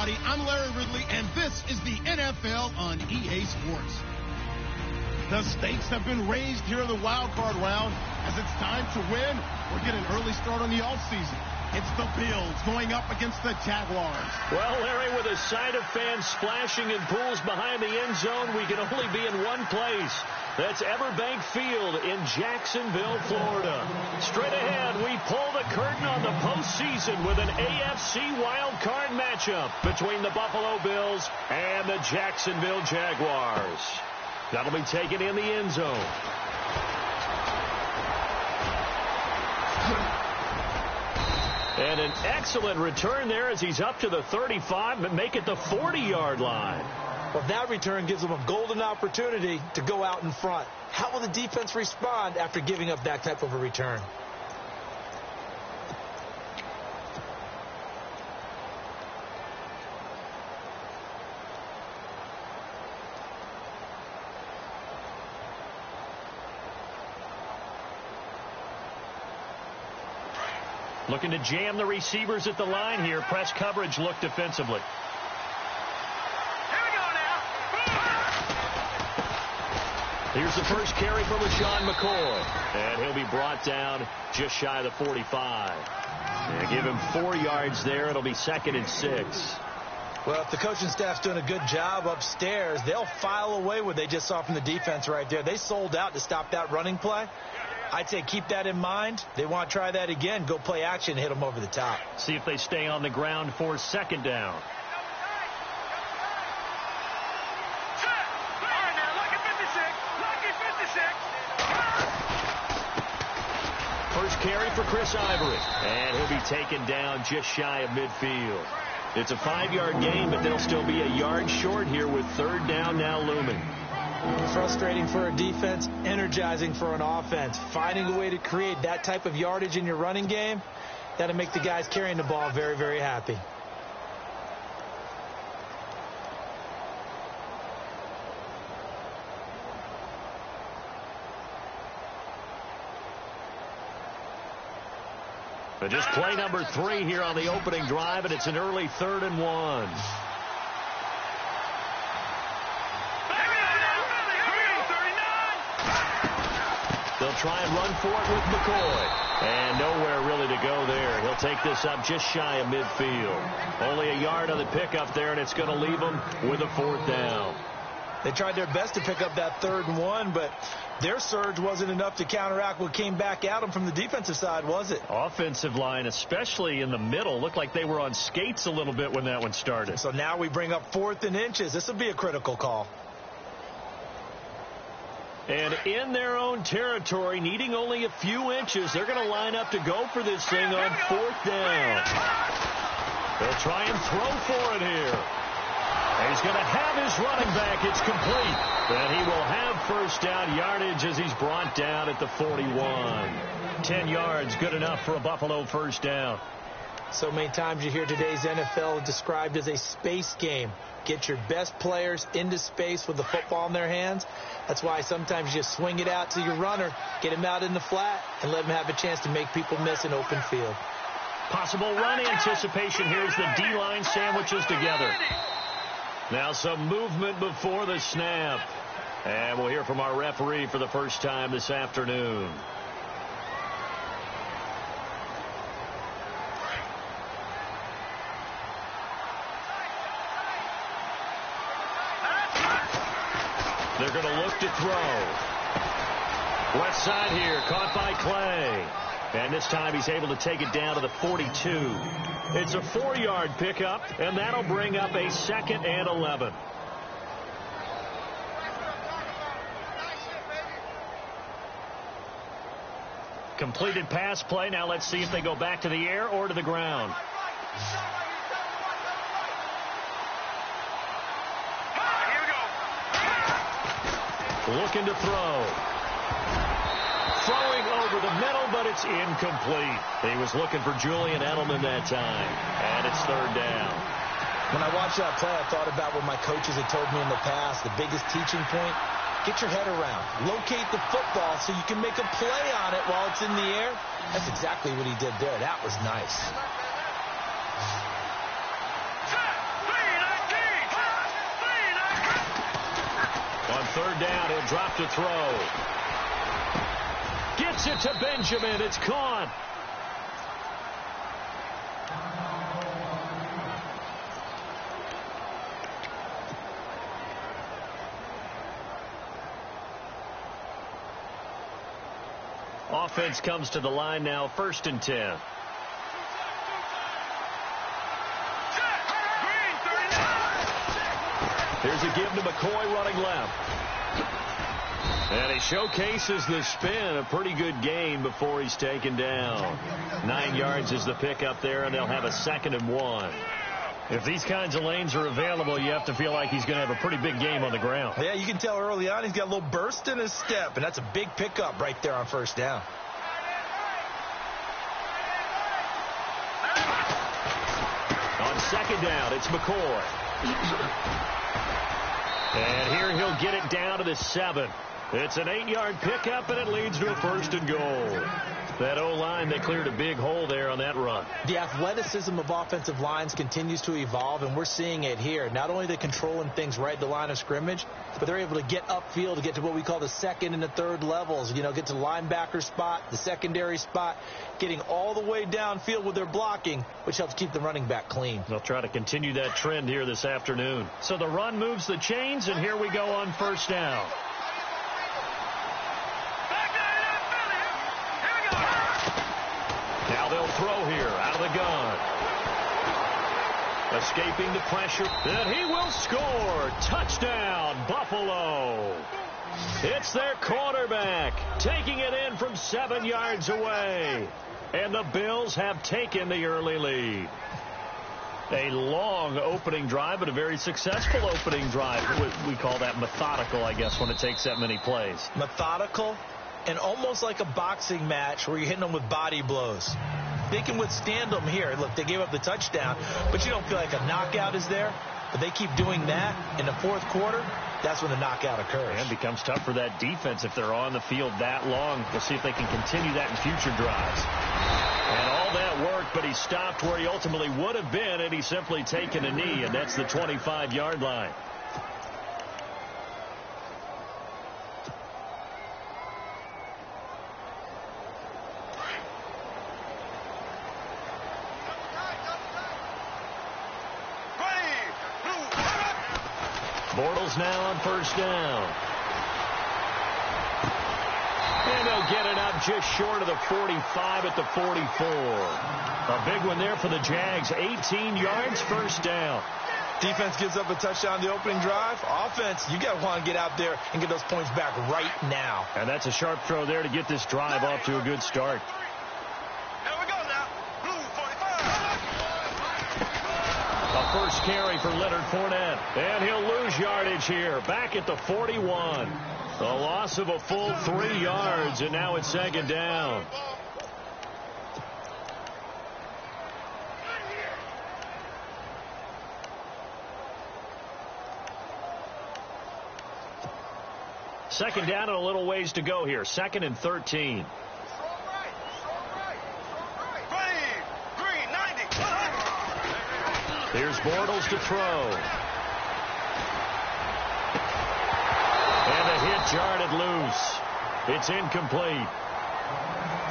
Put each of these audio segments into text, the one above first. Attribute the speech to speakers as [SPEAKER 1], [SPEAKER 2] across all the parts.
[SPEAKER 1] everybody. I'm Larry Ridley, and this is the NFL on EA Sports. The stakes have been raised here in the wild card round as it's time to win or get an early start on the offseason. It's the Bills going up against the Jaguars.
[SPEAKER 2] Well, Larry, with a sight of fans splashing in pools behind the end zone, we can only be in one place. That's Everbank Field in Jacksonville, Florida. Straight ahead, we pull the curtain on the postseason with an AFC wildcard matchup between the Buffalo Bills and the Jacksonville Jaguars. That'll be taken in the end zone. And an excellent return there as he's up to the 35, but make it the 40-yard line.
[SPEAKER 3] Well, that return gives them a golden opportunity to go out in front. How will the defense respond after giving up that type of a return?
[SPEAKER 2] Looking to jam the receivers at the line here. Press coverage look defensively. Here's the first carry for LaShawn McCoy. And he'll be brought down just shy of the 45. And give him 4 yards there. It'll be 2nd and 6.
[SPEAKER 3] Well, if the coaching staff's doing a good job upstairs, they'll file away what they just saw from the defense right there. They sold out to stop that running play. I'd say keep that in mind. They want to try that again. Go play action, hit them over the top.
[SPEAKER 2] See if they stay on the ground for 2nd down. First carry for Chris Ivory. And he'll be taken down just shy of midfield. It's a 5-yard gain, but they'll still be a yard short here with 3rd down now looming.
[SPEAKER 3] Frustrating for a defense, energizing for an offense. Finding a way to create that type of yardage in your running game, that'll make the guys carrying the ball very, very happy.
[SPEAKER 2] But just play number 3 here on the opening drive, and it's an early 3rd and 1. They'll try and run for it with McCoy. And nowhere really to go there. He'll take this up just shy of midfield. Only a yard on the pickup there, and it's going to leave him with a 4th down.
[SPEAKER 3] They tried their best to pick up that 3rd and 1, but their surge wasn't enough to counteract what came back at them from the defensive side, was it?
[SPEAKER 2] Offensive line, especially in the middle, looked like they were on skates a little bit when that one started.
[SPEAKER 3] So now we bring up 4th and inches. This will be a critical call.
[SPEAKER 2] And in their own territory, needing only a few inches, they're going to line up to go for this thing on 4th down. They'll try and throw for it here. And he's going to have his running back. It's complete. And he will have 1st down yardage as he's brought down at the 41. 10 yards, good enough for a Buffalo 1st down.
[SPEAKER 3] So many times you hear today's NFL described as a space game. Get your best players into space with the football in their hands. That's why sometimes you swing it out to your runner, get him out in the flat, and let him have a chance to make people miss an open field.
[SPEAKER 2] Possible run anticipation here as the D-line sandwiches together. Now some movement before the snap. And we'll hear from our referee for the first time this afternoon. They're going to look to throw. Left side here, caught by Clay. And this time he's able to take it down to the 42. It's a 4-yard pickup, and that'll bring up a 2nd and 11. Completed pass play. Now let's see if they go back to the air or to the ground. Looking to throw. Throwing over the middle, but it's incomplete. He was looking for Julian Edelman that time. And it's 3rd down.
[SPEAKER 3] When I watched that play, I thought about what my coaches had told me in the past. The biggest teaching point, get your head around. Locate the football so you can make a play on it while it's in the air. That's exactly what he did there. That was nice.
[SPEAKER 2] third down. He'll drop to throw. Gets it to Benjamin. It's caught. Offense comes to the line now, 1st and 10. Here's a give to McCoy running left. And he showcases the spin. A pretty good gain before he's taken down. 9 yards is the pickup there, and they'll have a 2nd and 1. If these kinds of lanes are available, you have to feel like he's going to have a pretty big game on the ground.
[SPEAKER 3] Yeah, you can tell early on he's got a little burst in his step, and that's a big pickup right there on 1st down.
[SPEAKER 2] On 2nd down, it's McCoy. And here he'll get it down to the 7. It's an 8-yard pickup, and it leads to a 1st and goal. That O-line, they cleared a big hole there on that run.
[SPEAKER 3] The athleticism of offensive lines continues to evolve, and we're seeing it here. Not only are they controlling things right at the line of scrimmage, but they're able to get upfield to get to what we call the 2nd and the 3rd levels. You know, get to the linebacker spot, the secondary spot, getting all the way downfield with their blocking, which helps keep the running back clean.
[SPEAKER 2] They'll try to continue that trend here this afternoon. So the run moves the chains, and here we go on 1st down. Now they'll throw here out of the gun. Escaping the pressure. And he will score. Touchdown, Buffalo. It's their quarterback taking it in from 7 yards away. And the Bills have taken the early lead. A long opening drive, but a very successful opening drive. We call that methodical, I guess, when it takes that many plays.
[SPEAKER 3] Methodical and almost like a boxing match where you're hitting them with body blows. They can withstand them here. Look, they gave up the touchdown, but you don't feel like a knockout is there. But they keep doing that in the 4th quarter. That's when the knockout occurs.
[SPEAKER 2] And it becomes tough for that defense if they're on the field that long. We'll see if they can continue that in future drives. And all that worked, but he stopped where he ultimately would have been, and he's simply taken a knee, and that's the 25-yard line. Bortles now on 1st down. And they'll get it up just short of the 45 at the 44. A big one there for the Jags. 18 yards, 1st down.
[SPEAKER 3] Defense gives up a touchdown the opening drive. Offense, you got to want to get out there and get those points back right now.
[SPEAKER 2] And that's a sharp throw there to get this drive off to a good start. First carry for Leonard Fournette. And he'll lose yardage here. Back at the 41. A loss of a full 3 yards, and now it's 2nd down. Second down and a little ways to go here. 2nd and 13. Here's Bortles to throw. And a hit jarred loose. It's incomplete.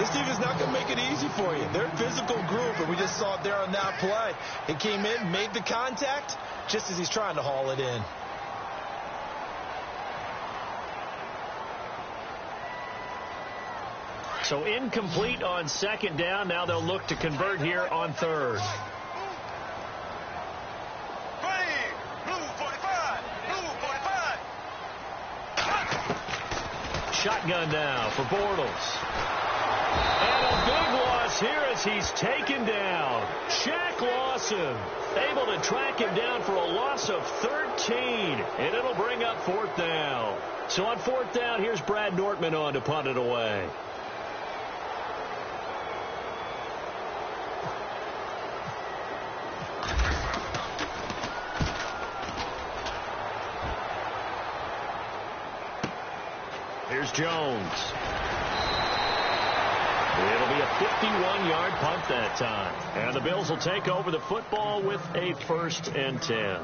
[SPEAKER 3] This team is not going to make it easy for you. They're a physical group, and we just saw it there on that play. It came in, made the contact, just as he's trying to haul it in.
[SPEAKER 2] So incomplete on 2nd down. Now they'll look to convert here on 3rd. Shotgun now for Bortles. And a big loss here as he's taken down. Shaq Lawson able to track him down for a loss of 13. And it'll bring up 4th down. So on 4th down, here's Brad Nortman on to punt it away. Here's Jones. It'll be a 51-yard punt that time. And the Bills will take over the football with a 1st and 10.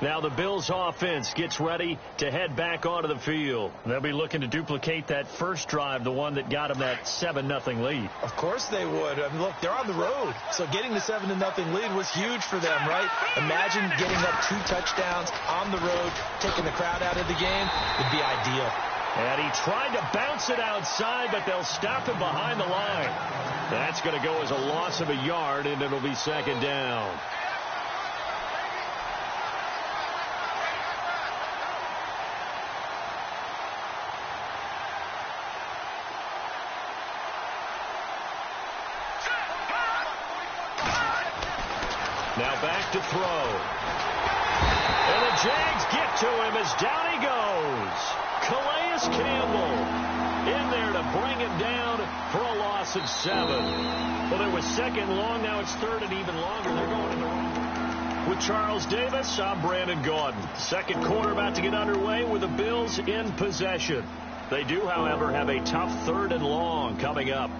[SPEAKER 2] Now the Bills offense gets ready to head back onto the field. They'll be looking to duplicate that first drive, the one that got them that 7-0 lead.
[SPEAKER 3] Of course they would. I mean, look, they're on the road. So getting the 7-0 lead was huge for them, right? Imagine getting up 2 touchdowns on the road, taking the crowd out of the game. Would be ideal.
[SPEAKER 2] And he tried to bounce it outside, but they'll stop him behind the line. That's going to go as a loss of a yard, and it'll be second down. Now back to throw. And the Jags get to him as down he goes. Calais Campbell in there to bring him down for a loss of 7. Well, there was second long. Now it's third and even longer. They're going in the wrong. With Charles Davis, I'm Brandon Gaudin. Second quarter about to get underway with the Bills in possession. They do, however, have a tough third and long coming up.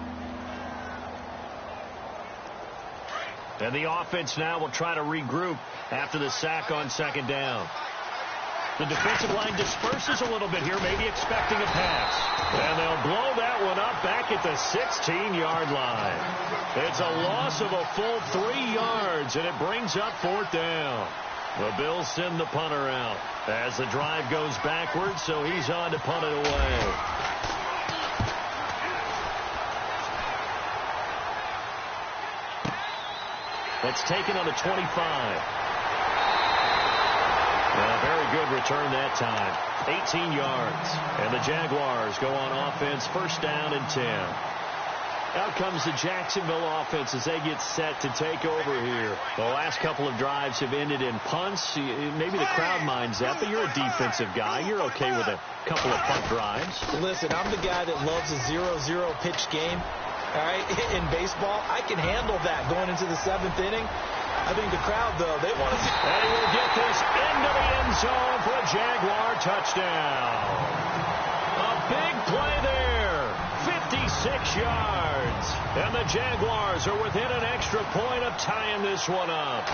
[SPEAKER 2] And the offense now will try to regroup after the sack on second down. The defensive line disperses a little bit here, maybe expecting a pass. And they'll blow that one up back at the 16-yard line. It's a loss of a full 3 yards, and it brings up fourth down. The Bills send the punter out as the drive goes backwards, so he's on to punt it away. It's taken on the 25. A very good return that time. 18 yards. And the Jaguars go on offense, first down and 10. Out comes the Jacksonville offense as they get set to take over here. The last couple of drives have ended in punts. Maybe the crowd minds that, but you're a defensive guy. You're okay with a couple of punt drives.
[SPEAKER 3] Listen, I'm the guy that loves a 0-0 pitch game. All right, in baseball, I can handle that going into the 7th inning. I think the crowd, though, they want to see.
[SPEAKER 2] And he will get this into the end zone for a Jaguar touchdown. A big play there, 56 yards. And the Jaguars are within an extra point of tying this one up.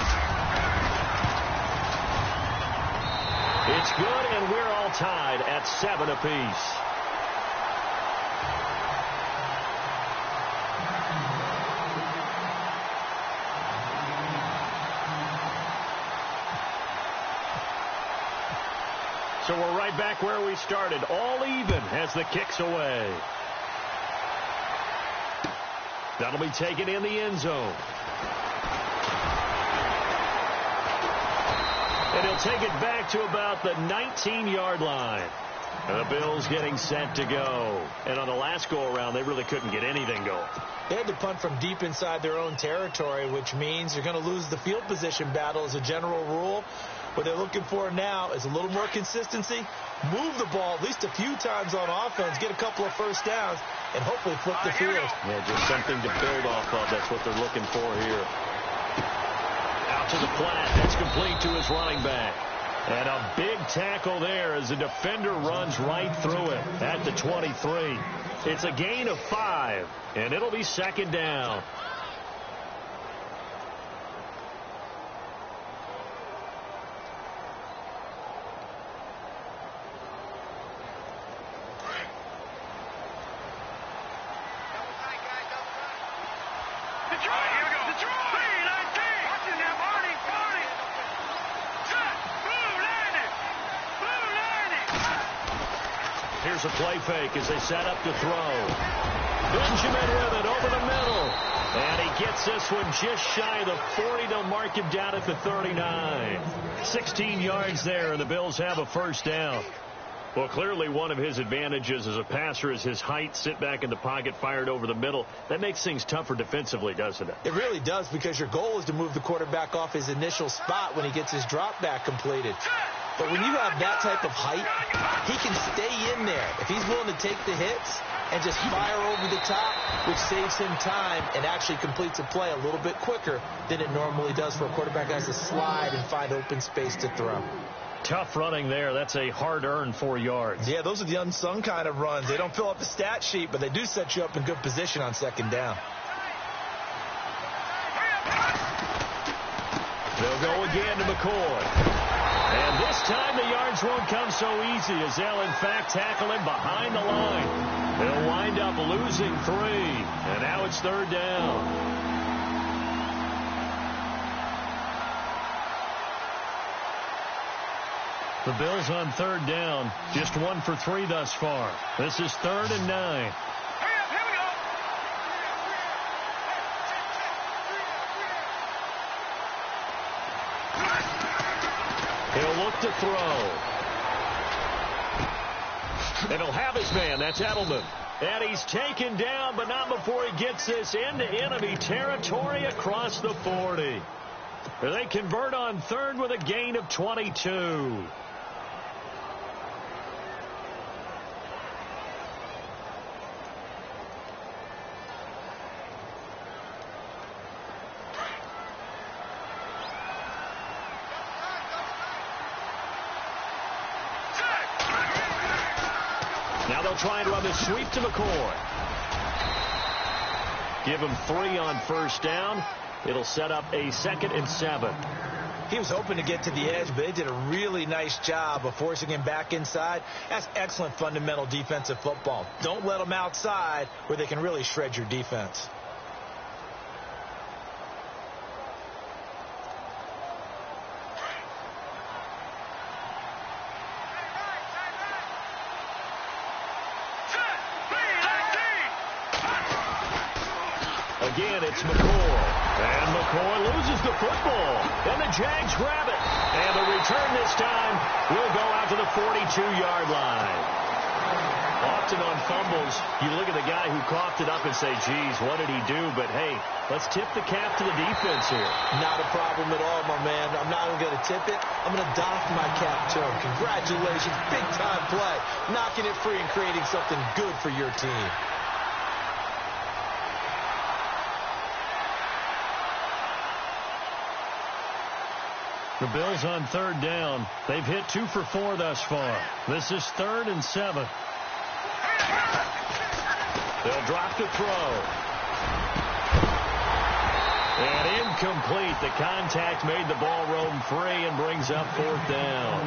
[SPEAKER 2] It's good, and we're all tied at 7 apiece. So we're right back where we started, all even as the kick's away. That'll be taken in the end zone. And he'll take it back to about the 19-yard line. And the Bills getting set to go. And on the last go-around, they really couldn't get anything going.
[SPEAKER 3] They had to punt from deep inside their own territory, which means you're going to lose the field position battle as a general rule. What they're looking for now is a little more consistency, move the ball at least a few times on offense, get a couple of first downs, and hopefully flip the field.
[SPEAKER 2] Yeah, just something to build off of. That's what they're looking for here. Out to the flat. That's complete to his running back. And a big tackle there as the defender runs right through it at the 23. It's a gain of 5, and it'll be second down. Here's a play fake as they set up to throw. Benjamin with it over the middle. And he gets this one just shy of the 40. They'll mark him down at the 39. 16 yards there, and the Bills have a first down. Well, clearly one of his advantages as a passer is his height, sit back in the pocket, fired over the middle. That makes things tougher defensively, doesn't it?
[SPEAKER 3] It really does, because your goal is to move the quarterback off his initial spot when he gets his drop back completed. But when you have that type of height, he can stay in there. If he's willing to take the hits and just fire over the top, which saves him time and actually completes a play a little bit quicker than it normally does for a quarterback that has to slide and find open space to throw.
[SPEAKER 2] Tough running there. That's a hard-earned 4 yards.
[SPEAKER 3] Yeah, those are the unsung kind of runs. They don't fill up the stat sheet, but they do set you up in good position on second down.
[SPEAKER 2] They'll go again to McCoy. And time the yards won't come so easy as they'll, in fact, tackle him behind the line. They'll wind up losing 3, and now it's 3rd down. The Bills on 3rd down, just 1 for 3 thus far. This is 3rd and 9. He'll look to throw. And he'll have his man. That's Edelman. And he's taken down, but not before he gets this into enemy territory across the 40. They convert on 3rd with a gain of 22. Now they'll try and run the sweep to McCoy. Give him 3 on 1st down. It'll set up a 2nd and 7.
[SPEAKER 3] He was hoping to get to the edge, but they did a really nice job of forcing him back inside. That's excellent fundamental defensive football. Don't let them outside where they can really shred your defense.
[SPEAKER 2] Again, it's McCoy. And McCoy loses the football. And the Jags grab it. And the return this time will go out to the 42-yard line. Often on fumbles, you look at the guy who coughed it up and say, geez, what did he do? But, hey, let's tip the cap to the defense here.
[SPEAKER 3] Not a problem at all, my man. I'm not even going to tip it. I'm going to doff my cap to him. Congratulations. Big-time play. Knocking it free and creating something good for your team.
[SPEAKER 2] The Bills on 3rd down. They've hit 2 for 4 thus far. This is 3rd and 7. They'll drop to throw. And incomplete. The contact made the ball roam free and brings up 4th down.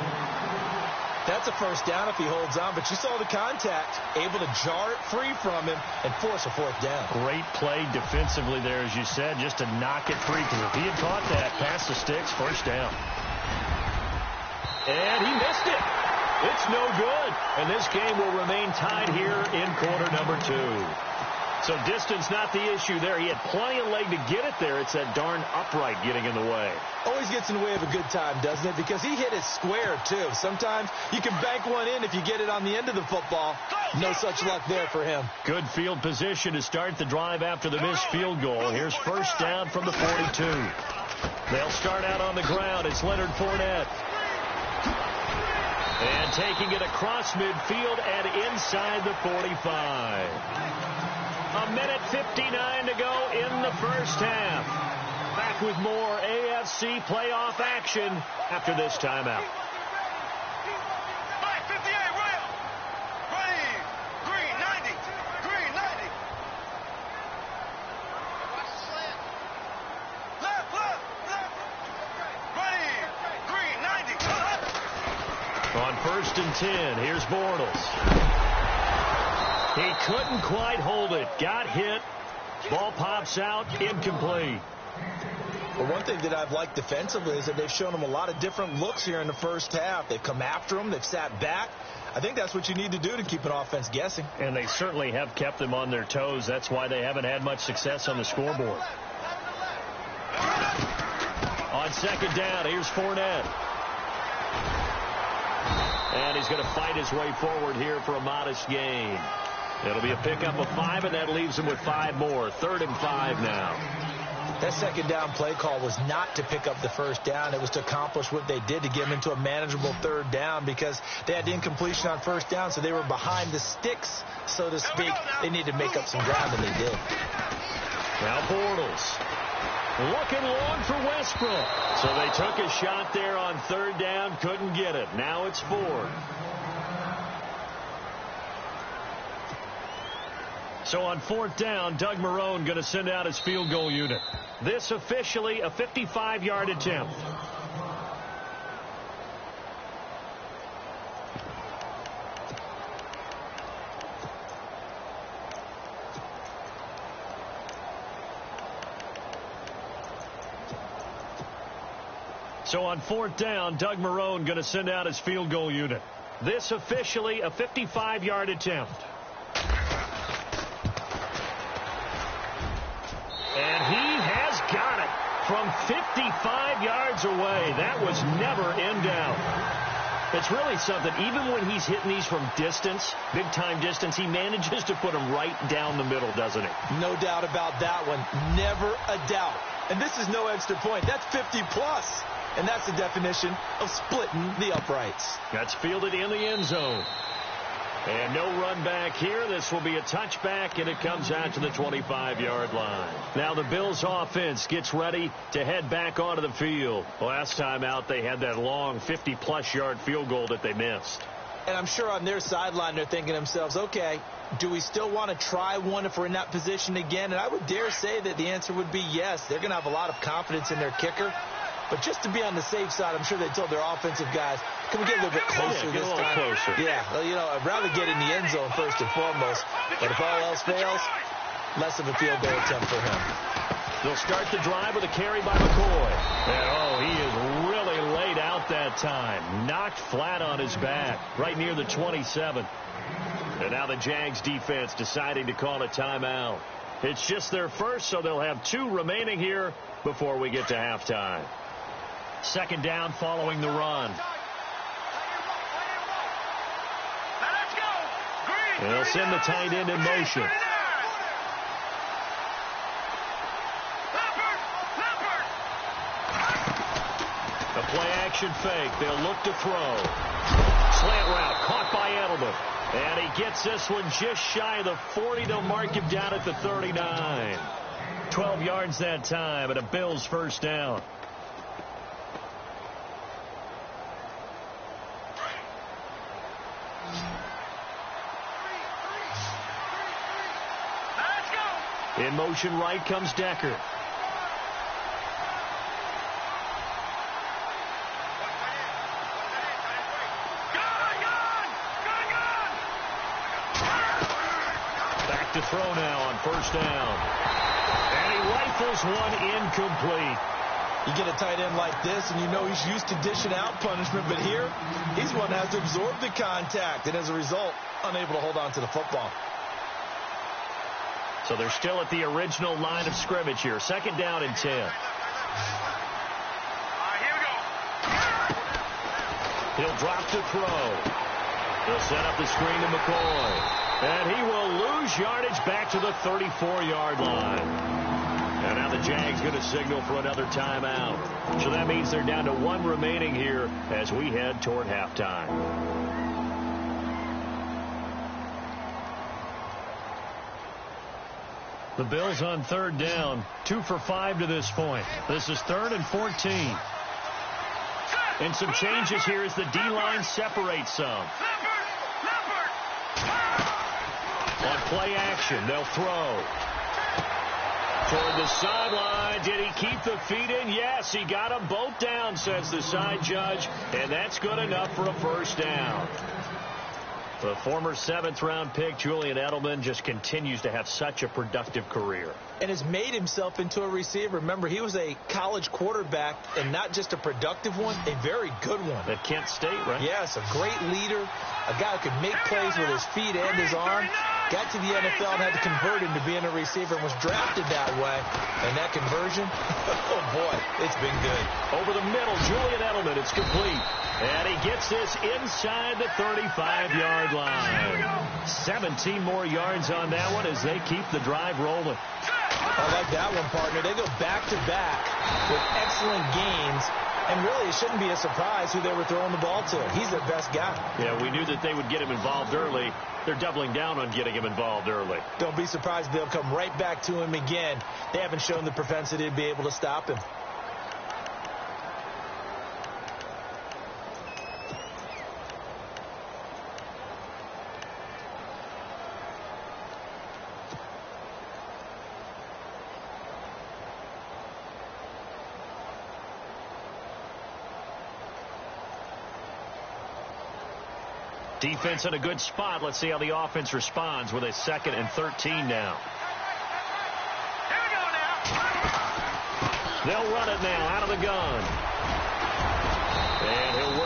[SPEAKER 3] That's a 1st down if he holds on, but you saw the contact, able to jar it free from him and force a 4th down.
[SPEAKER 2] Great play defensively there, as you said, just to knock it free, because if he had caught that, past the sticks, 1st down. And he missed it. It's no good. And this game will remain tied here in quarter number 2. So distance not the issue there. He had plenty of leg to get it there. It's that darn upright getting in the way.
[SPEAKER 3] Always gets in the way of a good time, doesn't it? Because he hit it square, too. Sometimes you can bank one in if you get it on the end of the football. No such luck there for him.
[SPEAKER 2] Good field position to start the drive after the missed field goal. Here's 1st down from the 42. They'll start out on the ground. It's Leonard Fournette. And taking it across midfield and inside the 45. A minute 59 to go in the 1st half. Back with more AFC playoff action after this timeout.
[SPEAKER 4] Black 58, Royal. Ready. Green 90. Green 90. Watch the slant. Left. Ready. Green 90.
[SPEAKER 2] On 1st and 10, here's Bortles. He couldn't quite hold it. Got hit. Ball pops out. Incomplete.
[SPEAKER 3] Well, one thing that I've liked defensively is that they've shown him a lot of different looks here in the 1st half. They've come after him. They've sat back. I think that's what you need to do to keep an offense guessing.
[SPEAKER 2] And they certainly have kept them on their toes. That's why they haven't had much success on the scoreboard. On 2nd down, here's Fournette. And he's going to fight his way forward here for a modest gain. It'll be a pickup of 5, and that leaves him with 5 more. 3rd and 5 now.
[SPEAKER 3] That 2nd down play call was not to pick up the 1st down. It was to accomplish what they did to get him into a manageable 3rd down because they had the incompletion on 1st down, so they were behind the sticks, so to speak. They needed to make up some ground, and they did.
[SPEAKER 2] Now Bortles. Looking long for Westbrook. So they took a shot there on 3rd down, couldn't get it. Now it's 4th. So on 4th down, Doug Marrone going to send out his field goal unit. This officially a 55-yard attempt. So on 4th down, Doug Marrone going to send out his field goal unit. This officially a 55-yard attempt. And he has got it from 55 yards away. That was never in doubt. It's really something. Even when he's hitting these from distance, big-time distance, he manages to put them right down the middle, doesn't he?
[SPEAKER 3] No doubt about that one. Never a doubt. And this is no extra point. That's 50-plus. And that's the definition of splitting the uprights.
[SPEAKER 2] That's fielded in the end zone. And no run back here. This will be a touchback, and it comes out to the 25-yard line. Now the Bills offense gets ready to head back onto the field. Last time out, they had that long 50-plus yard field goal that they missed.
[SPEAKER 3] And I'm sure on their sideline, they're thinking to themselves, okay, do we still want to try one if we're in that position again? And I would dare say that the answer would be yes. They're going to have a lot of confidence in their kicker. But just to be on the safe side, I'm sure they told their offensive guys, can we get a little bit closer this time?
[SPEAKER 2] Closer.
[SPEAKER 3] Yeah, well, you know, I'd rather get in the end zone first and foremost. But if all else fails, less of a field goal attempt for him.
[SPEAKER 2] They'll start the drive with a carry by McCoy. And, he is really laid out that time. Knocked flat on his back, right near the 27. And now the Jags defense deciding to call a timeout. It's just their first, so they'll have 2 remaining here before we get to halftime. 2nd down following the run. And they'll send the tight end in motion. A play-action fake. They'll look to throw. Slant route caught by Edelman. And he gets this one just shy of the 40. They'll mark him down at the 39. 12 yards that time, and a Bills first down. In motion right comes Decker. Back to throw now on 1st down. And he rifles one incomplete.
[SPEAKER 3] You get a tight end like this, and you know he's used to dishing out punishment, but here, he's one that has to absorb the contact, and as a result, unable to hold on to the football.
[SPEAKER 2] So they're still at the original line of scrimmage here. 2nd down and 10.
[SPEAKER 4] Here we go.
[SPEAKER 2] He'll drop to throw. He'll set up the screen to McCoy. And he will lose yardage back to the 34-yard line. And now the Jags going to signal for another timeout. So that means they're down to 1 remaining here as we head toward halftime. The Bills on 3rd down, 2 for 5 to this point. This is 3rd and 14. And some changes here as the D-line separates some. On play action, they'll throw. Toward the sideline. Did he keep the feet in? Yes, he got them both down, says the side judge. And that's good enough for a first down. The former 7th-round pick, Julian Edelman, just continues to have such a productive career.
[SPEAKER 3] And has made himself into a receiver. Remember, he was a college quarterback, and not just a productive one, a very good one.
[SPEAKER 2] At Kent State, right?
[SPEAKER 3] Yes, a great leader, a guy who could make plays with his feet and his arm. Got to the NFL and had to convert into being a receiver and was drafted that way. And that conversion, oh boy, it's been good.
[SPEAKER 2] Over the middle, Julian Edelman, it's complete. And he gets this inside the 35-yard line. 17 more yards on that one as they keep the drive rolling.
[SPEAKER 3] I like that one, partner. They go back-to-back with excellent games. And really, it shouldn't be a surprise who they were throwing the ball to. He's their best guy.
[SPEAKER 2] Yeah, we knew that they would get him involved early. They're doubling down on getting him involved early.
[SPEAKER 3] Don't be surprised they'll come right back to him again. They haven't shown the propensity to be able to stop him.
[SPEAKER 2] Defense in a good spot. Let's see how the offense responds with a 2nd and 13 now.
[SPEAKER 4] Here we go now.
[SPEAKER 2] They'll run it now out of the gun.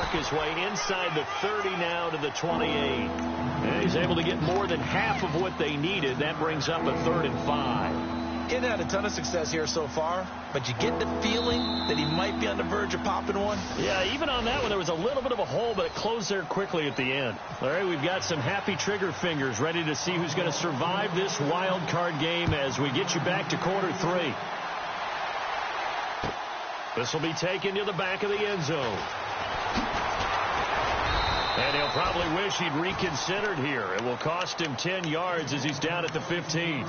[SPEAKER 2] work his way inside the 30 now to the 28. And he's able to get more than half of what they needed. That brings up a 3rd and 5.
[SPEAKER 3] He hasn't had a ton of success here so far, but you get the feeling that he might be on the verge of popping one.
[SPEAKER 2] Yeah, even on that one, there was a little bit of a hole, but it closed there quickly at the end. All right, we've got some happy trigger fingers ready to see who's going to survive this wild card game as we get you back to quarter 3. This will be taken to the back of the end zone. And he'll probably wish he'd reconsidered here. It will cost him 10 yards as he's down at the 15.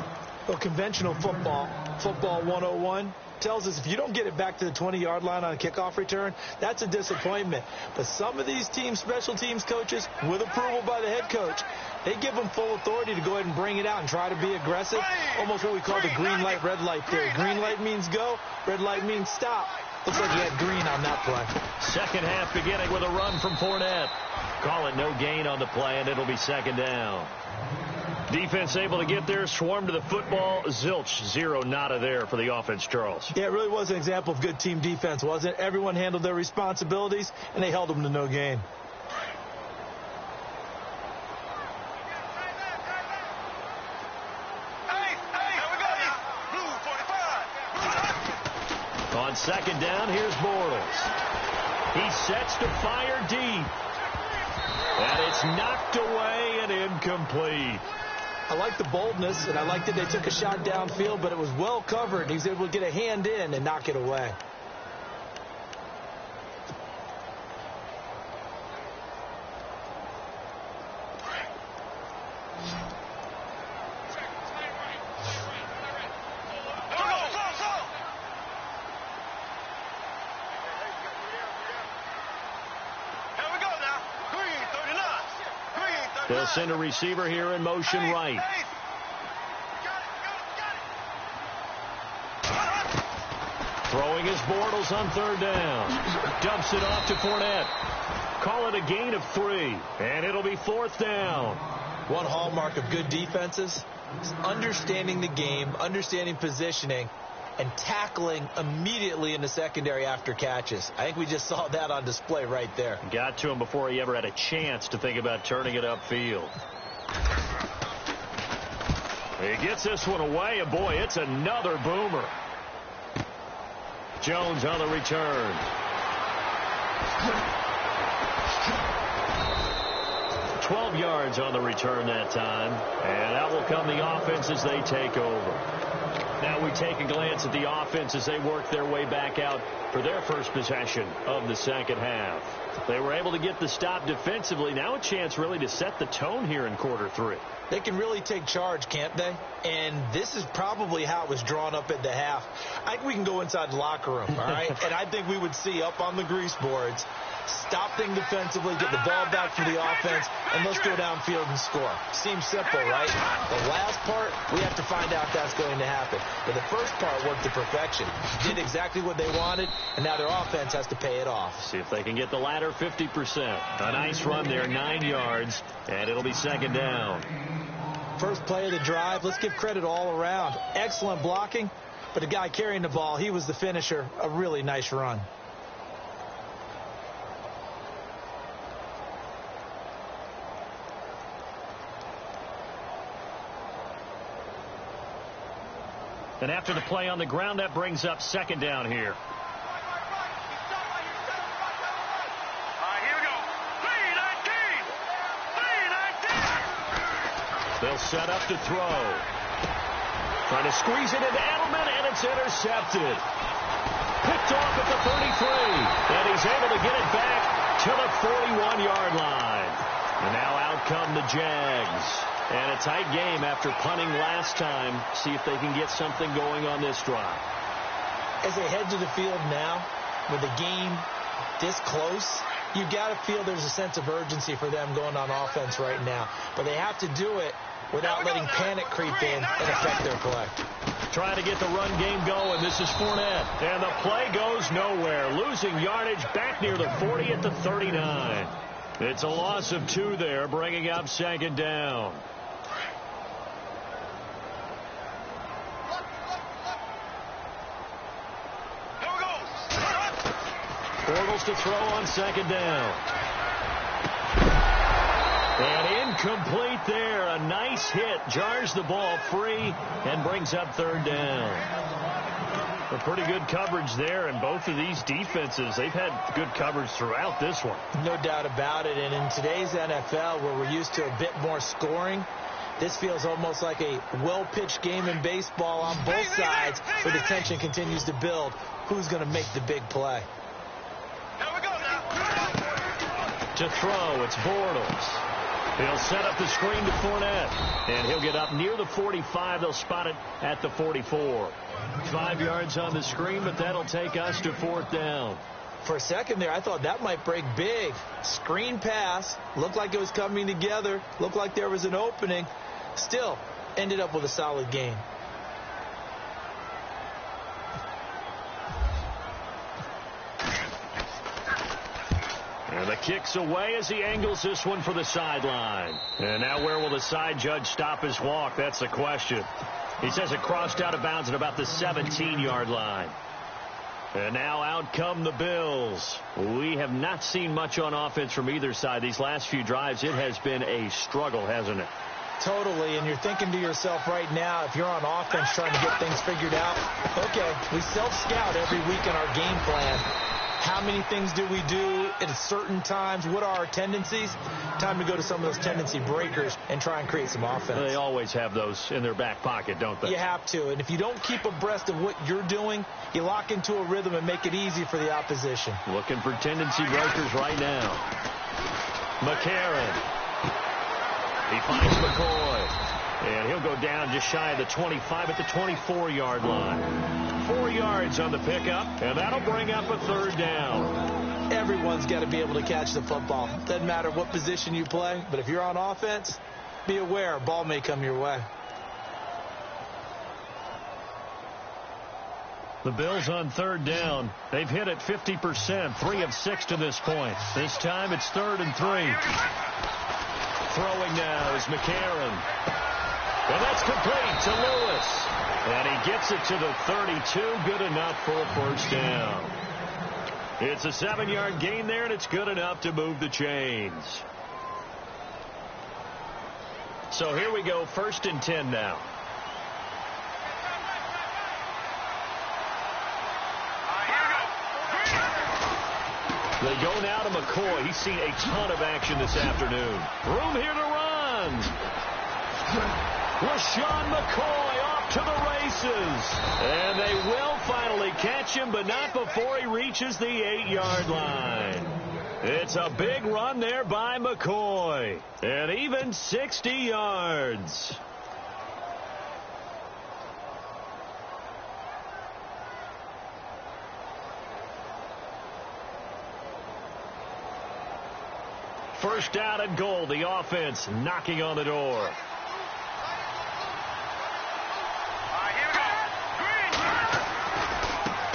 [SPEAKER 3] Well, conventional football 101, tells us if you don't get it back to the 20-yard line on a kickoff return, that's a disappointment. But some of these teams, special teams coaches, with approval by the head coach, they give them full authority to go ahead and bring it out and try to be aggressive. Almost what we call the green light, red light theory. Green light means go, red light means stop. Looks like he had green on that play.
[SPEAKER 2] Second half beginning with a run from Fournette. Call it no gain on the play, and it'll be 2nd down. Defense able to get there, swarm to the football. Zilch, 0 nada there for the offense, Charles.
[SPEAKER 3] Yeah, it really was an example of good team defense, wasn't it? Everyone handled their responsibilities, and they held them to no gain.
[SPEAKER 2] On 2nd down, here's Bortles. He sets to fire deep. And it's knocked away and incomplete.
[SPEAKER 3] I like the boldness, and I like that they took a shot downfield, but it was well covered. He was able to get a hand in and knock it away.
[SPEAKER 2] They'll send a receiver here in motion right. Throwing his Bortles on 3rd down. Dumps it off to Fournette. Call it a gain of 3. And it'll be 4th down.
[SPEAKER 3] One hallmark of good defenses is understanding the game, understanding positioning, and tackling immediately in the secondary after catches. I think we just saw that on display right there.
[SPEAKER 2] Got to him before he ever had a chance to think about turning it upfield. He gets this one away, and boy, it's another boomer. Jones on the return. 12 yards on the return that time, and that will come the offense as they take over. Now we take a glance at the offense as they work their way back out for their first possession of the 2nd half. They were able to get the stop defensively. Now a chance really to set the tone here in quarter 3.
[SPEAKER 3] They can really take charge, can't they? And this is probably how it was drawn up at the half. I think we can go inside the locker room, all right? And I think we would see up on the grease boards, stop things defensively, get the ball back for the offense, and let's go downfield and score. Seems simple, right? The last part, we have to find out if that's going to happen. But the first part worked to perfection. Did exactly what they wanted, and now their offense has to pay it off.
[SPEAKER 2] See if they can get the latter 50%. A nice run there, 9 yards, and it'll be 2nd down.
[SPEAKER 3] First play of the drive, let's give credit all around. Excellent blocking, but the guy carrying the ball, he was the finisher. A really nice run.
[SPEAKER 2] And after the play on the ground, that brings up 2nd down here. They'll set up to throw. Trying to squeeze it into Edelman, and it's intercepted. Picked off at the 33, and he's able to get it back to the 41-yard line. And now out come the Jags. And a tight game after punting last time. See if they can get something going on this drive.
[SPEAKER 3] As they head to the field now, with the game this close, you've got to feel there's a sense of urgency for them going on offense right now. But they have to do it without letting panic creep in and affect their play.
[SPEAKER 2] Trying to get the run game going. This is Fournette. And the play goes nowhere. Losing yardage back near the 40 at the 39. It's a loss of 2 there, bringing up 2nd down. Bills to throw on second down. And incomplete there. A nice hit. Jars the ball free and brings up third down. A pretty good coverage there, and both of these defenses, they've had good coverage throughout this one.
[SPEAKER 3] No doubt about it. And in today's NFL, where we're used to a bit more scoring, this feels almost like a well-pitched game in baseball on both sides, where the tension continues to build. Who's going to make the big play?
[SPEAKER 4] Here we go now.
[SPEAKER 2] To throw, it's Bortles. He'll set up the screen to Fournette, and he'll get up near the 45. They'll spot it at the 44. 5 yards on the screen, but that'll take us to fourth down.
[SPEAKER 3] For a second there, I thought that might break big. Screen pass. Looked like it was coming together. Looked like there was an opening. Still, ended up with a solid gain.
[SPEAKER 2] And the kick's away as he angles this one for the sideline. And now where will the side judge stop his walk? That's the question. He says it crossed out of bounds at about the 17-yard line. And now out come the Bills. We have not seen much on offense from either side. These last few drives, it has been a struggle, hasn't it?
[SPEAKER 3] Totally, and you're thinking to yourself right now, if you're on offense trying to get things figured out, okay, we self-scout every week in our game plan. How many things do we do at certain times? What are our tendencies? Time to go to some of those tendency breakers and try and create some offense.
[SPEAKER 2] They always have those in their back pocket, don't they?
[SPEAKER 3] You have to, and if you don't keep abreast of what you're doing, you lock into a rhythm and make it easy for the opposition.
[SPEAKER 2] Looking for tendency breakers right now. McCarron. He finds McCoy. And he'll go down just shy of the 25 at the 24-yard line. 4 yards on the pickup, and that'll bring up a third down.
[SPEAKER 3] Everyone's got to be able to catch the football. Doesn't matter what position you play, but if you're on offense, be aware a ball may come your way.
[SPEAKER 2] The Bills on third down. They've hit it 50%, 3 of 6 to this point. This time it's 3rd and 3. Throwing now is McCarron. And that's complete to Lewis. And he gets it to the 32. Good enough for a first down. It's a 7-yard gain there, and it's good enough to move the chains. So here we go, 1st and 10 now. They go now to McCoy. He's seen a ton of action this afternoon. Room here to run. LaShawn McCoy off to the races. And they will finally catch him, but not before he reaches the 8-yard line. It's a big run there by McCoy. And even 60 yards. First down and goal. The offense knocking on the door.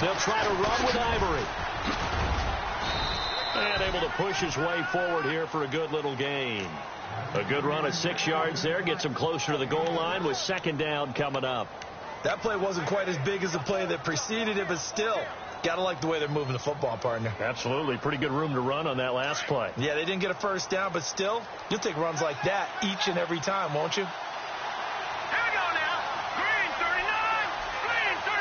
[SPEAKER 2] They'll try to run with Ivory. And able to push his way forward here for a good little gain. A good run of 6 yards there. Gets him closer to the goal line with 2nd down coming up.
[SPEAKER 3] That play wasn't quite as big as the play that preceded it, but still, got to like the way they're moving the football, partner.
[SPEAKER 2] Absolutely. Pretty good room to run on that last play.
[SPEAKER 3] Yeah, they didn't get a first down, but still, you'll take runs like that each and every time, won't you?
[SPEAKER 4] Here we go now. Green 39. Green 39.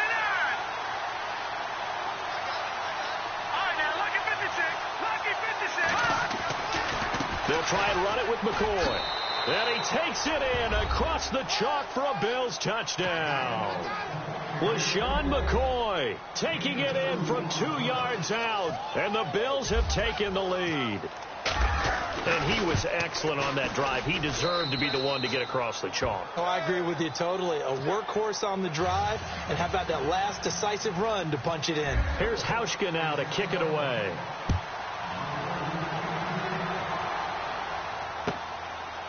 [SPEAKER 4] All right, now, lucky 56. Lucky 56.
[SPEAKER 2] They'll try and run it with McCoy. And he takes it in across the chalk for a Bills touchdown. LaShawn McCoy taking it in from 2 yards out. And the Bills have taken the lead. And he was excellent on that drive. He deserved to be the one to get across the chalk.
[SPEAKER 3] Oh, I agree with you totally. A workhorse on the drive. And how about that last decisive run to punch it in?
[SPEAKER 2] Here's Hauschka now to kick it away.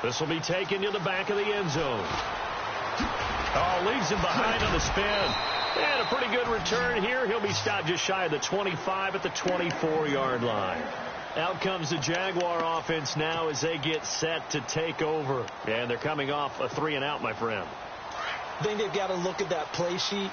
[SPEAKER 2] This will be taken to the back of the end zone. Oh, leaves him behind on the spin. And a pretty good return here. He'll be stopped just shy of the 25 at the 24-yard line. Out comes the Jaguar offense now as they get set to take over. And they're coming off a 3-and-out, my friend.
[SPEAKER 3] I think they've got to look at that play sheet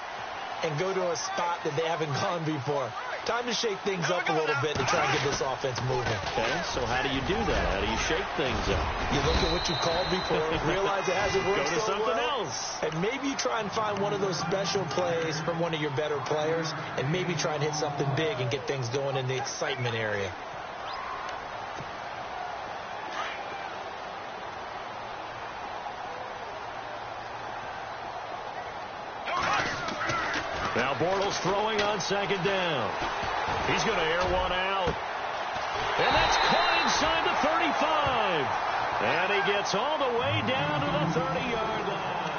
[SPEAKER 3] and go to a spot that they haven't gone before. Time to shake things up a little bit to try and get this offense moving.
[SPEAKER 2] Okay, so how do you do that? How do you shake things up?
[SPEAKER 3] You look at what you called before, realize it hasn't worked
[SPEAKER 2] Go to
[SPEAKER 3] so
[SPEAKER 2] something
[SPEAKER 3] well,
[SPEAKER 2] else.
[SPEAKER 3] and maybe you try and find one of those special plays from one of your better players, and maybe try and hit something big and get things going in the excitement area.
[SPEAKER 2] Now Bortles throwing on second down. He's going to air one out. And that's caught inside the 35. And he gets all the way down to the 30-yard line.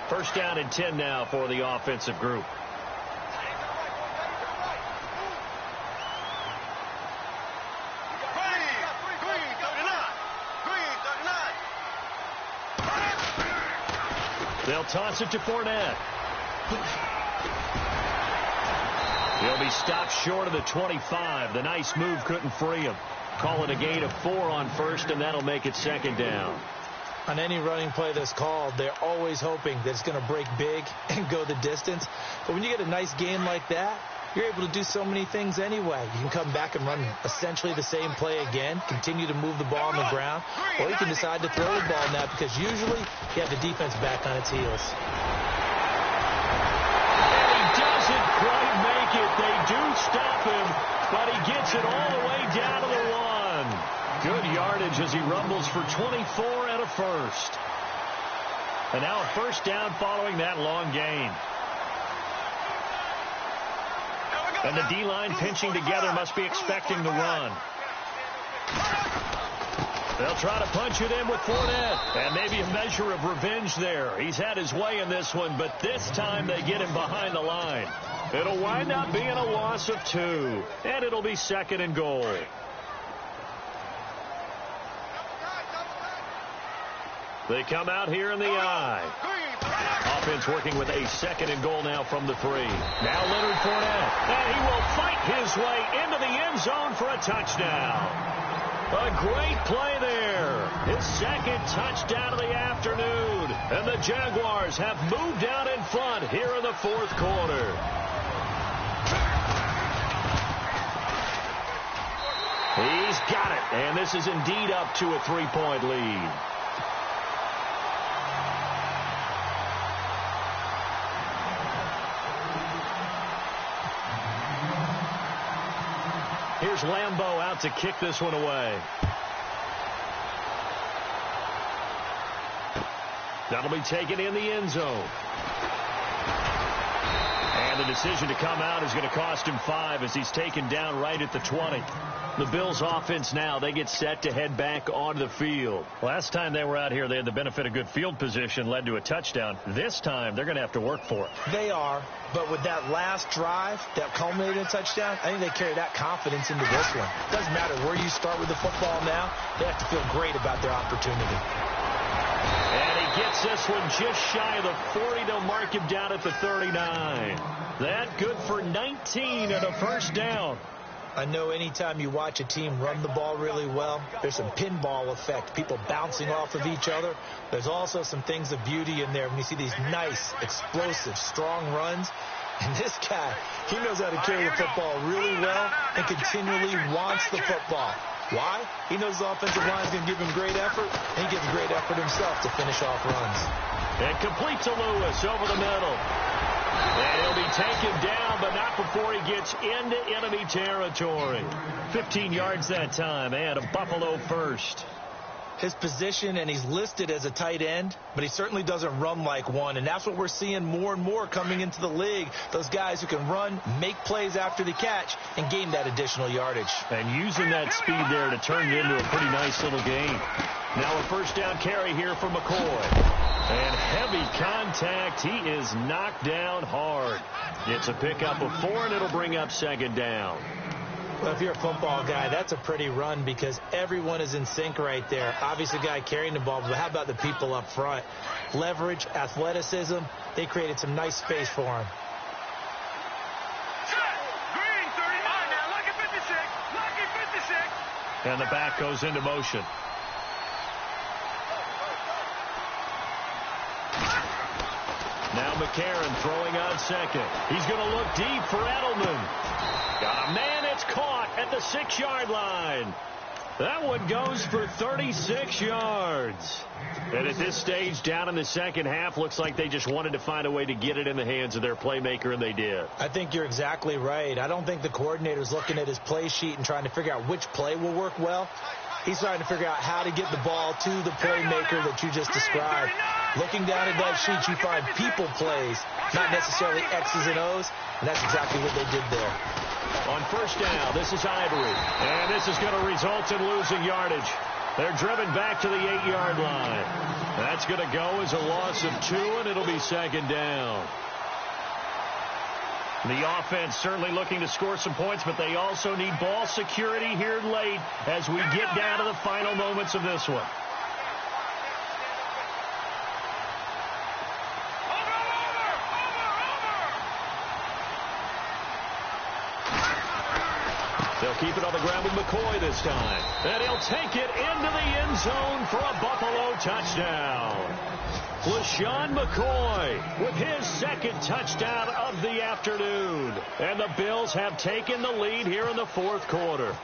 [SPEAKER 2] First down and 10 now for the offensive group. They'll toss it to Fournette. He'll be stopped short of the 25. The nice move couldn't free him. Call it a gain of 4 on first, and that'll make it second down.
[SPEAKER 3] On any running play that's called, they're always hoping that it's going to break big and go the distance. But when you get a nice gain like that, you're able to do so many things anyway. You can come back and run essentially the same play again, continue to move the ball on the ground, or you can decide to throw the ball now because usually you have the defense back on its heels.
[SPEAKER 2] And he doesn't quite make it. They do stop him, but he gets it all the way down to the 1. Good yardage as he rumbles for 24 and a first. And now a first down following that long gain. And the D-line pinching together must be expecting the run. They'll try to punch it in with Fournette. And maybe a measure of revenge there. He's had his way in this one, but this time they get him behind the line. It'll wind up being a loss of 2. And it'll be second and goal. They come out here in the I. Offense working with a second and goal now from the 3. Now Leonard Fournette. And he will fight his way into the end zone for a touchdown. A great play there. His second touchdown of the afternoon. And the Jaguars have moved out in front here in the fourth quarter. He's got it. And this is indeed up to a 3-point lead. Here's Lambeau out to kick this one away. That'll be taken in the end zone. And the decision to come out is going to cost him 5 as he's taken down right at the 20. The Bills offense now, they get set to head back onto the field. Last time they were out here, they had the benefit of good field position, led to a touchdown. This time, they're going to have to work for it.
[SPEAKER 3] They are, but with that last drive that culminated in a touchdown, I think they carry that confidence into this one. It doesn't matter where you start with the football now. They have to feel great about their opportunity.
[SPEAKER 2] And he gets this one just shy of the 40. They'll mark him down at the 39. That good for 19 and a first down.
[SPEAKER 3] I know anytime you watch a team run the ball really well, there's some pinball effect, people bouncing off of each other. There's also some things of beauty in there when you see these nice, explosive, strong runs. And this guy, he knows how to carry the football really well and continually wants the football. Why? He knows the offensive line is going to give him great effort, and he gives great effort himself to finish off runs.
[SPEAKER 2] And complete to Lewis over the middle. And he'll be taken down, but not before he gets into enemy territory. 15 yards that time, and a Buffalo first.
[SPEAKER 3] His position, and he's listed as a tight end, but he certainly doesn't run like one, and that's what we're seeing more and more coming into the league. Those guys who can run, make plays after the catch, and gain that additional yardage.
[SPEAKER 2] And using that speed there to turn it into a pretty nice little gain. Now a first down carry here for McCoy. And heavy contact. He is knocked down hard. It's a pickup of 4, and it'll bring up second down.
[SPEAKER 3] Well, if you're a football guy, that's a pretty run because everyone is in sync right there. Obviously, the guy carrying the ball, but how about the people up front? Leverage, athleticism, they created some nice space for him.
[SPEAKER 4] Green 30. Now, lucky 56. Lucky 56.
[SPEAKER 2] And the back goes into motion. Now McCarron throwing on second. He's going to look deep for Edelman. Got a man. It's caught at the 6-yard line. That one goes for 36 yards. And at this stage, down in the second half, looks like they just wanted to find a way to get it in the hands of their playmaker, and they did.
[SPEAKER 3] I think you're exactly right. I don't think the coordinator's looking at his play sheet and trying to figure out which play will work well. He's trying to figure out how to get the ball to the playmaker that you just described. Looking down at that sheet, you find people plays, not necessarily X's and O's, and that's exactly what they did there.
[SPEAKER 2] On first down, this is Ivory, and this is going to result in losing yardage. They're driven back to the 8-yard line. That's going to go as a loss of 2, and it'll be second down. The offense certainly looking to score some points, but they also need ball security here late as we get down to the final moments of this one. They'll keep it on the ground with McCoy this time. And he'll take it into the end zone for a Buffalo touchdown. LaShawn McCoy with his second touchdown of the afternoon. And the Bills have taken the lead here in the fourth quarter.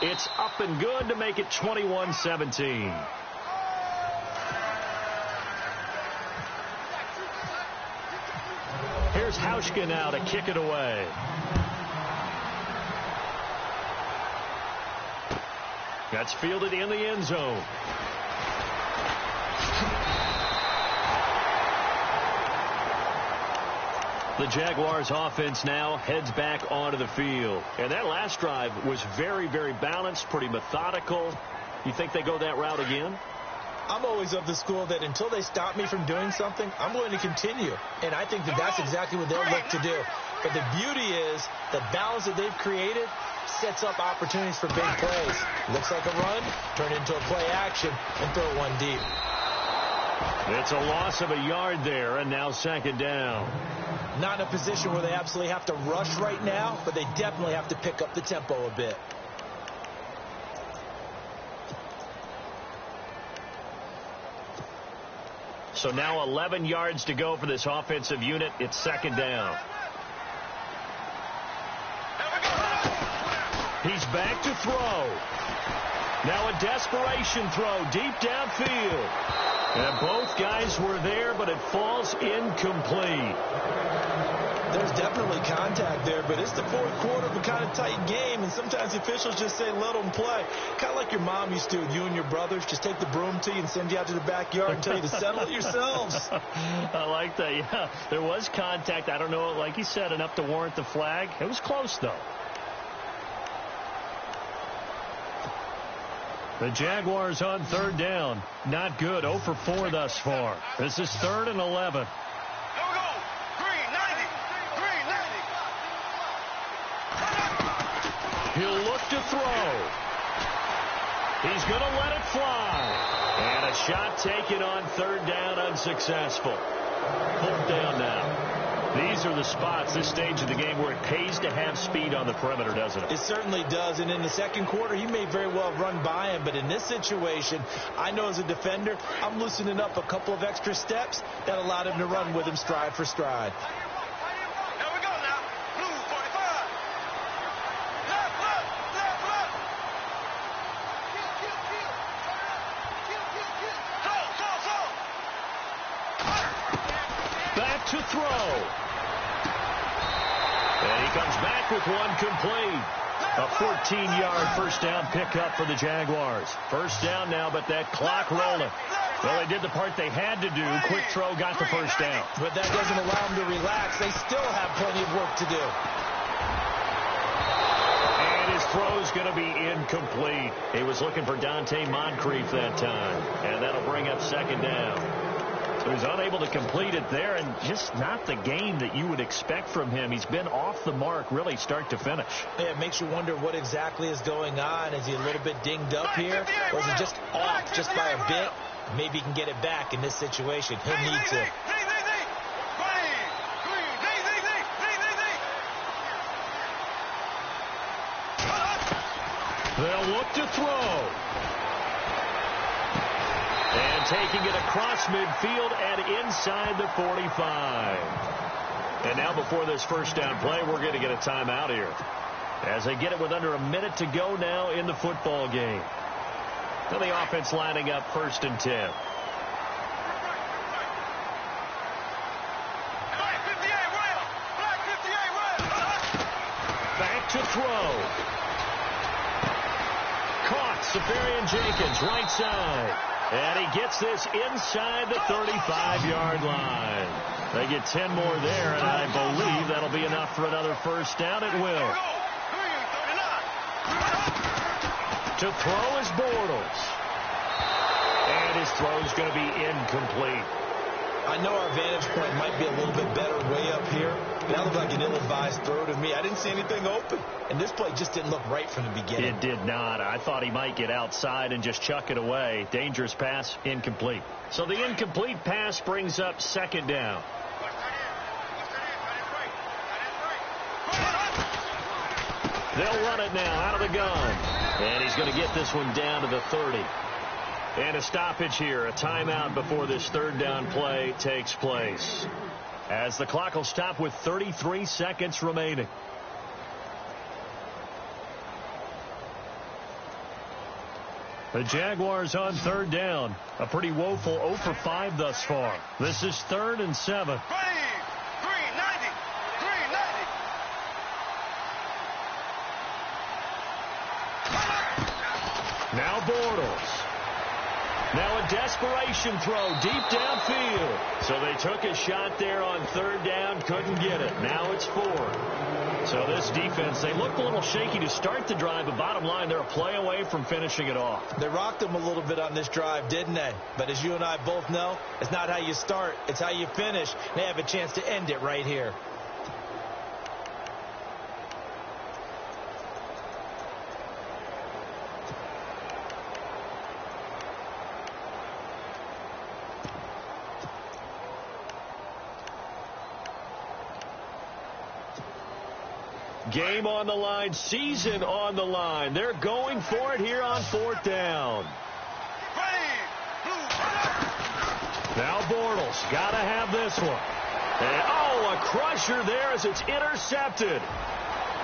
[SPEAKER 2] It's up and good to make it 21-17. Here's Hauschka now to kick it away. That's fielded in the end zone. The Jaguars offense now heads back onto the field. And that last drive was very, very balanced, pretty methodical. You think they go that route again?
[SPEAKER 3] I'm always of the school that until they stop me from doing something, I'm going to continue. And I think that that's exactly what they'll look to do. But the beauty is the balance that they've created sets up opportunities for big plays. Looks like a run, turn into a play action, and throw one deep.
[SPEAKER 2] It's a loss of a yard there, and now second down.
[SPEAKER 3] Not in a position where they absolutely have to rush right now, but they definitely have to pick up the tempo a bit.
[SPEAKER 2] So now 11 yards to go for this offensive unit. It's second down. He's back to throw. Now a desperation throw deep downfield. And both guys were there, but it falls incomplete.
[SPEAKER 3] There's definitely contact there, but it's the fourth quarter of a kind of tight game, and sometimes the officials just say let them play. Kind of like your mom used to with you and your brothers. Just take the broom to you and send you out to the backyard and tell you to settle it yourselves.
[SPEAKER 2] I like that, yeah. There was contact. I don't know, like you said, enough to warrant the flag. It was close, though. The Jaguars on third down. Not good. 0 for 4 thus far. This is 3rd and 11. He'll look to throw. He's going to let it fly. And a shot taken on third down, unsuccessful. Fourth down now. These are the spots, this stage of the game, where it pays to have speed on the perimeter, doesn't it?
[SPEAKER 3] It certainly does. And in the second quarter, he may very well run by him. But in this situation, I know as a defender, I'm loosening up a couple of extra steps that allowed him to run with him stride for stride.
[SPEAKER 2] To throw. And he comes back with one complete. A 14-yard first down pickup for the Jaguars. First down now, but that clock rolling. Well, they did the part they had to do. Quick throw got the first down.
[SPEAKER 3] But that doesn't allow them to relax. They still have plenty of work to do.
[SPEAKER 2] And his throw's going to be incomplete. He was looking for Dante Moncrief that time. And that'll bring up second down. He was unable to complete it there, and just not the game that you would expect from him. He's been off the mark, really, start to finish.
[SPEAKER 3] Yeah, it makes you wonder what exactly is going on. Is he a little bit dinged up here, or is he just off just by a bit? Maybe he can get it back in this situation. He'll need to.
[SPEAKER 2] They'll look to throw. taking it across midfield and inside the 45. And now before this first down play, we're going to get a timeout here, as they get it with under a minute to go now in the football game. Now the offense lining up 1st and 10. Back to throw. Caught. Safarian Jenkins, right side. And he gets this inside the 35-yard line. They get 10 more there, and I believe that'll be enough for another first down. It will. To throw is Bortles. And his throw's going to be incomplete.
[SPEAKER 3] I know our vantage point might be a little bit better way up here. That looked like an ill-advised throw to me. I didn't see anything open. And this play just didn't look right from the beginning.
[SPEAKER 2] It did not. I thought he might get outside and just chuck it away. Dangerous pass, incomplete. So the incomplete pass brings up 2nd down. They'll run it now out of the gun. And he's going to get this one down to the 30. And a stoppage here, a timeout before this 3rd down play takes place, as the clock will stop with 33 seconds remaining. The Jaguars on 3rd down. A pretty woeful 0 for 5 thus far. This is 3rd and 7. Now Bortles. Now a desperation throw deep downfield. So they took a shot there on 3rd down, couldn't get it. Now it's 4th. So this defense, they looked a little shaky to start the drive, but bottom line, they're a play away from finishing it off.
[SPEAKER 3] They rocked them a little bit on this drive, didn't they? But as you and I both know, it's not how you start, it's how you finish. They have a chance to end it right here.
[SPEAKER 2] Game on the line, season on the line. They're going for it here on 4th down. Now Bortles, got to have this one. And, a crusher there as it's intercepted.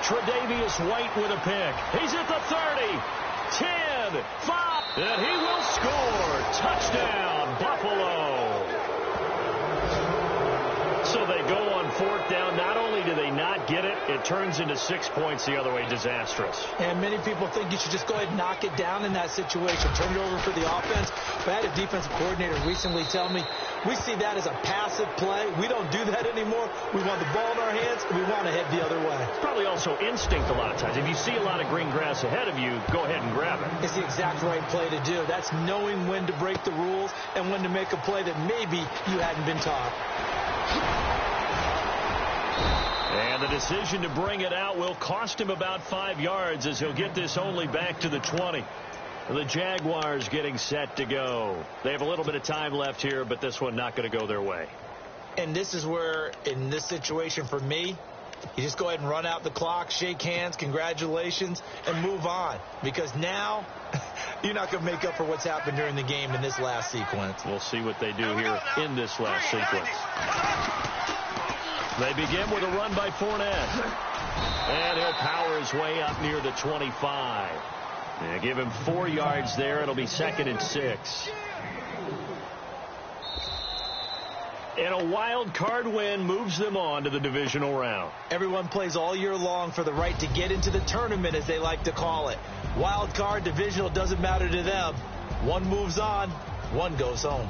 [SPEAKER 2] Tre'Davious White with a pick. He's at the 30, 10, 5, and he will score. Touchdown, Buffalo. So they go on 4th down. Not only do they not get it, it turns into 6 points the other way. Disastrous.
[SPEAKER 3] And many people think you should just go ahead and knock it down in that situation. Turn it over for the offense. But I had a defensive coordinator recently tell me, we see that as a passive play. We don't do that anymore. We want the ball in our hands, and we want to head the other way.
[SPEAKER 2] It's probably also instinct a lot of times. If you see a lot of green grass ahead of you, go ahead and grab it.
[SPEAKER 3] It's the exact right play to do. That's knowing when to break the rules and when to make a play that maybe you hadn't been taught.
[SPEAKER 2] And the decision to bring it out will cost him about 5 yards, as he'll get this only back to the 20. The Jaguars getting set to go. They have a little bit of time left here, but this one not going to go their way.
[SPEAKER 3] And this is where, in this situation for me, you just go ahead and run out the clock, shake hands, congratulations, and move on. Because now, you're not going to make up for what's happened during the game in this last sequence.
[SPEAKER 2] We'll see what they do here in this last sequence. They begin with a run by Fournette. And he'll power his way up near the 25. Yeah, give him 4 yards there. It'll be 2nd and 6. And a wild card win moves them on to the divisional round.
[SPEAKER 3] Everyone plays all year long for the right to get into the tournament, as they like to call it. Wild card, divisional, doesn't matter to them. One moves on, one goes home.